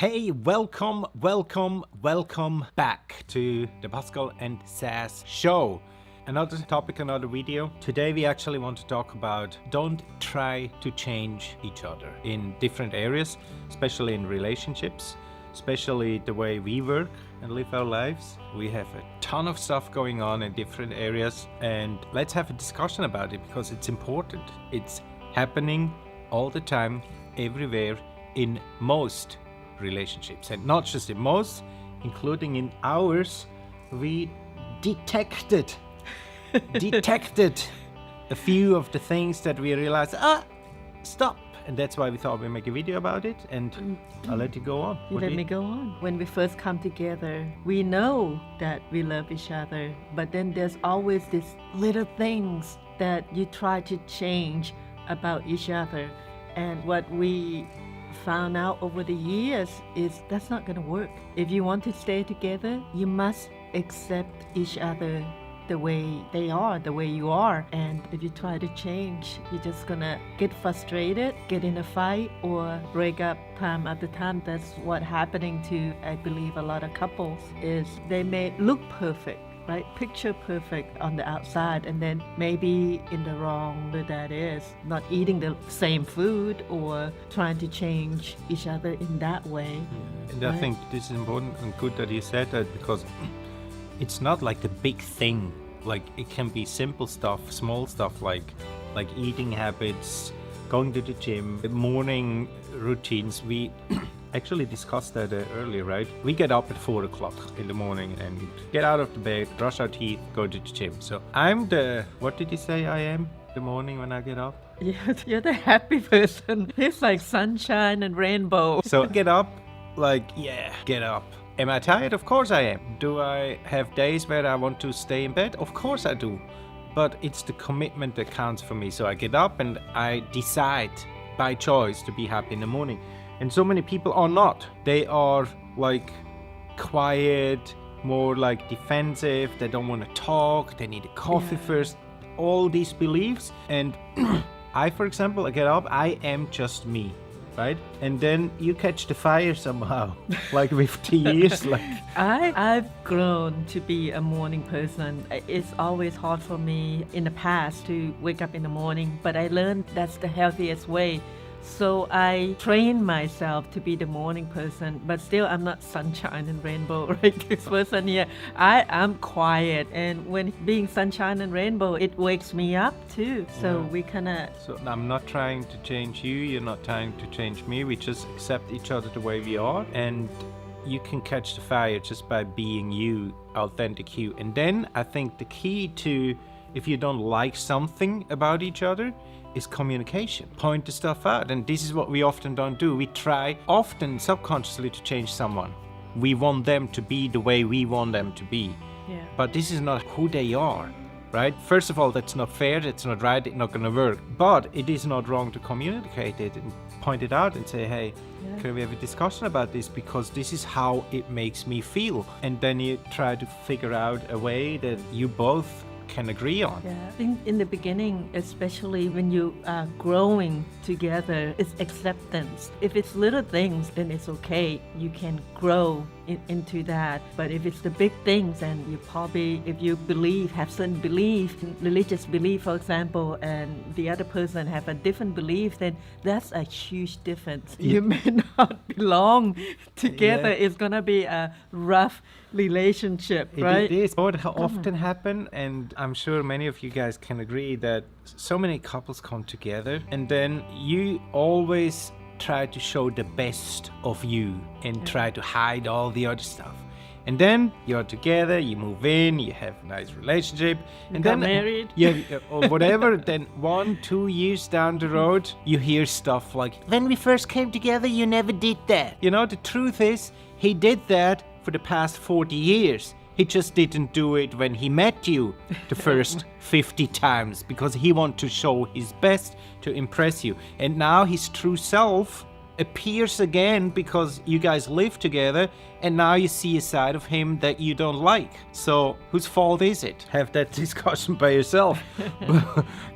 Hey, welcome back to the Pascal and Sass show. Another topic, another video. Today we actually want to talk about don't try to change each other in different areas, especially in relationships, especially the way we work and live our lives. We have a ton of stuff going on in different areas, and let's have a discussion about it because it's important. It's happening all the time, everywhere, in most relationships, and not just in most, including in ours. We detected a few of the things that we realized, stop. And that's why we thought we'd make a video about it, and I'll let you go on. Let me go on. When we first come together, we know that we love each other, but then there's always these little things that you try to change about each other. And what we found out over the years is that's not going to work. If you want to stay together, you must accept each other the way they are, the way you are. And if you try to change, you're just gonna get frustrated, get in a fight, or break up time after time. That's what's happening to, I believe, a lot of couples. Is they may look perfect, right? Picture perfect on the outside, and then maybe in the wrong, that is, not eating the same food or trying to change each other in that way. And I think this is important and good that you said that, because it's not like the big thing. Like, it can be simple stuff, small stuff, like eating habits, going to the gym, morning routines. We actually discussed that earlier, right? We get up at 4 o'clock in the morning and get out of the bed, brush our teeth, go to the gym. So I'm what did you say I am the morning when I get up? You're the happy person. It's like sunshine and rainbow. So get up, get up. Am I tired? Of course I am. Do I have days where I want to stay in bed? Of course I do. But it's the commitment that counts for me. So I get up and I decide by choice to be happy in the morning. And so many people are not. They are like quiet, more like defensive. They don't want to talk. They need a coffee first. All these beliefs. And I, for example, I get up. I am just me. Right? And then you catch the fire somehow, like with the years. I've grown to be a morning person. It's always hard for me in the past to wake up in the morning, but I learned that's the healthiest way. So I train myself to be the morning person, but still I'm not sunshine and rainbow, right? This person here, I am quiet, and when being sunshine and rainbow, it wakes me up too. So we kind of... So I'm not trying to change you, you're not trying to change me. We just accept each other the way we are, and you can catch the fire just by being you, authentic you. And then I think the key to, if you don't like something about each other, is communication. Point the stuff out. And this is what we often don't do. We try often subconsciously to change someone. We want them to be the way we want them to be. Yeah. But this is not who they are, right? First of all, that's not fair, that's not right, it's not going to work. But it is not wrong to communicate it and point it out and say, hey, can we have a discussion about this? Because this is how it makes me feel. And then you try to figure out a way that you both can agree on. Yeah, I think in the beginning, especially when you are growing together, it's acceptance. If it's little things, then it's okay. You can grow into that. But if it's the big things, and you probably, if you have certain belief, religious belief, for example, and the other person have a different belief, then that's a huge difference. Yeah. You may not belong together. Yeah. It's gonna be a rough relationship, right? It is. What often happen, and I'm sure many of you guys can agree, that so many couples come together and then you always try to show the best of you and try to hide all the other stuff. And then you're together, you move in, you have a nice relationship, and then married, or whatever. Then 1-2 years down the road, you hear stuff like, when we first came together, you never did that. You know, the truth is, he did that for the past 40 years. He just didn't do it when he met you the first 50 times because he wanted to show his best to impress you. And now his true self appears again because you guys live together, and now you see a side of him that you don't like. So whose fault is it? Have that discussion by yourself.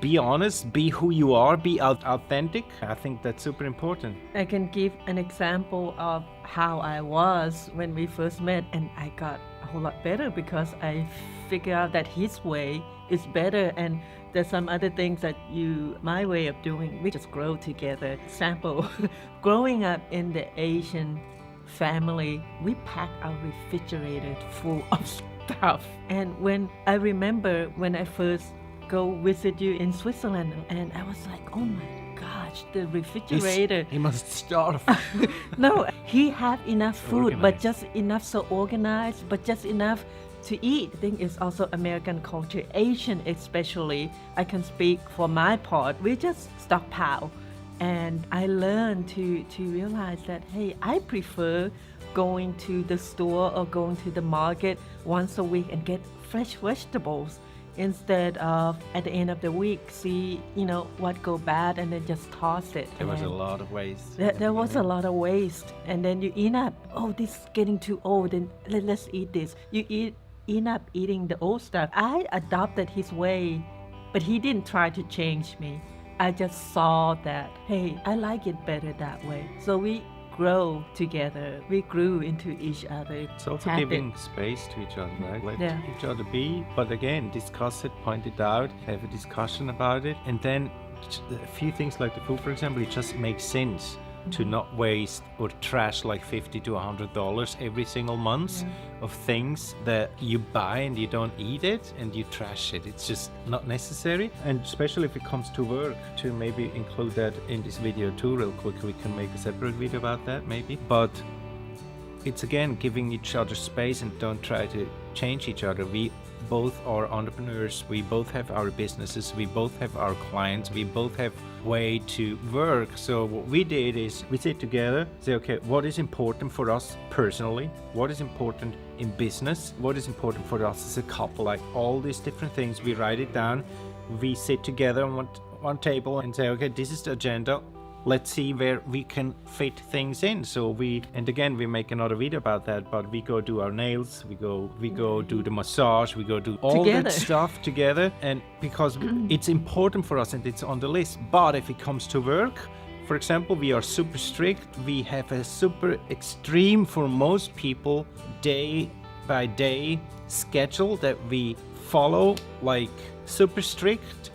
Be honest, be who you are, be authentic. I think that's super important. I can give an example of how I was when we first met, and I got a whole lot better because I figured out that his way is better, and there's some other things that my way of doing, we just grow together. Example, growing up in the Asian family, we pack our refrigerator full of stuff. And when I remember when I first go visit you in Switzerland, and I was like, oh my gosh, the refrigerator. He must starve. No, he had enough food, but Organized. just enough so organized, but just enough to eat. I think it's also American culture, Asian especially. I can speak for my part. We just stockpile. And I learned to realize that, hey, I prefer going to the store or going to the market once a week and get fresh vegetables instead of at the end of the week see what go bad and then just toss it. There was a And lot of waste. there was a lot of waste, and then you end up, oh, this is getting too old, then let's eat this. You end up eating the old stuff. I adopted his way, but he didn't try to change me. I just saw that, hey, I like it better that way. So we grow together. We grew into each other. It's also habit. giving space to each other, right? Let Yeah. each other be, but again, discuss it, point it out, have a discussion about it, and then a few things like the food, for example, it just makes sense to not waste or trash like $50 to $100 every single month of things that you buy and you don't eat it and you trash it. It's just not necessary. And especially if it comes to work, to maybe include that in this video too real quick. We can make a separate video about that maybe. But it's again giving each other space and don't try to change each other. We both are entrepreneurs, we both have our businesses, we both have our clients, we both have way to work. So what we did is we sit together, say, okay, what is important for us personally? What is important in business? What is important for us as a couple? Like all these different things, we write it down. We sit together on one table and say, okay, this is the agenda. Let's see where we can fit things in. So we make another video about that, but we go do our nails, we go do the massage, we go do all Together. that stuff together. And because it's important for us and it's on the list. But if it comes to work, for example, we are super strict. We have a super extreme, for most people, day by day schedule that we follow, like super strict.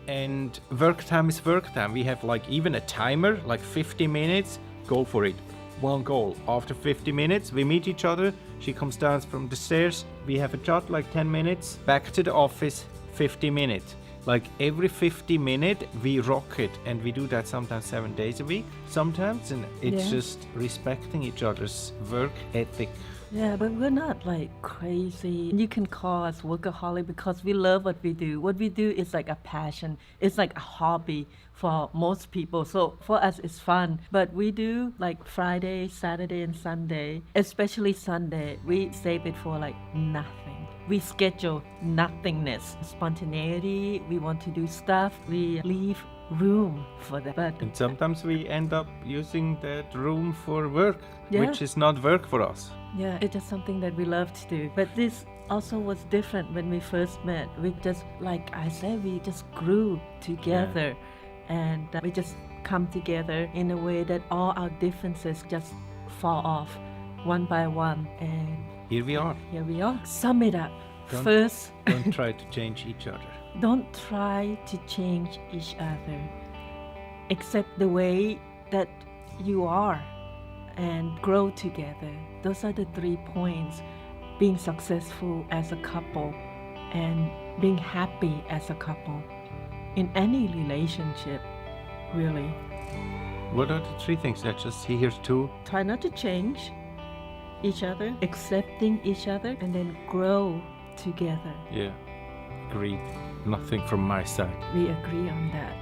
And work time is work time. We have like even a timer, like 50 minutes, go for it. One goal. After 50 minutes, we meet each other. She comes down from the stairs. We have a chat like 10 minutes. Back to the office, 50 minutes. Like every 50 minutes, we rock it. And we do that sometimes 7 days a week, sometimes. And it's just respecting each other's work ethic. Yeah, but we're not like crazy. You can call us workaholic because we love what we do. What we do is like a passion. It's like a hobby for most people. So for us, it's fun. But we do like Friday, Saturday, and Sunday, especially Sunday. We save it for like nothing. We schedule nothingness, spontaneity. We want to do stuff. We leave room for that. But And sometimes we end up using that room for work, Yeah. which is not work for us. yeah, it's just something that we love to do. But this also was different when we first met. We just, like I said, we just grew together, and we just come together in a way that all our differences just fall off one by one. And Here we are. here we are. Sum it up. Don't- First, Don't try to change each other. don't try to change each other. Accept the way that you are and grow together. Those are the 3 points. Being successful as a couple and being happy as a couple in any relationship, really. What are the 3 things that just see here too? Try not to change each other, accepting each other, and then grow together. Yeah. Agreed. Nothing from my side. We agree on that.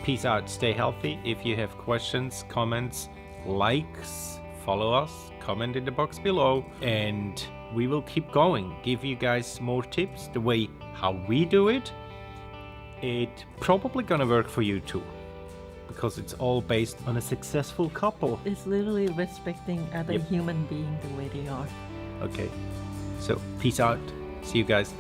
Peace out. Stay healthy. If you have questions, comments, likes, follow us, comment in the box below, and we will keep going. Give you guys more tips the way how we do it. It probably gonna work for you too, because it's all based on a successful couple. It's literally respecting other Yep. human beings the way they are. Okay. So peace out. See you guys.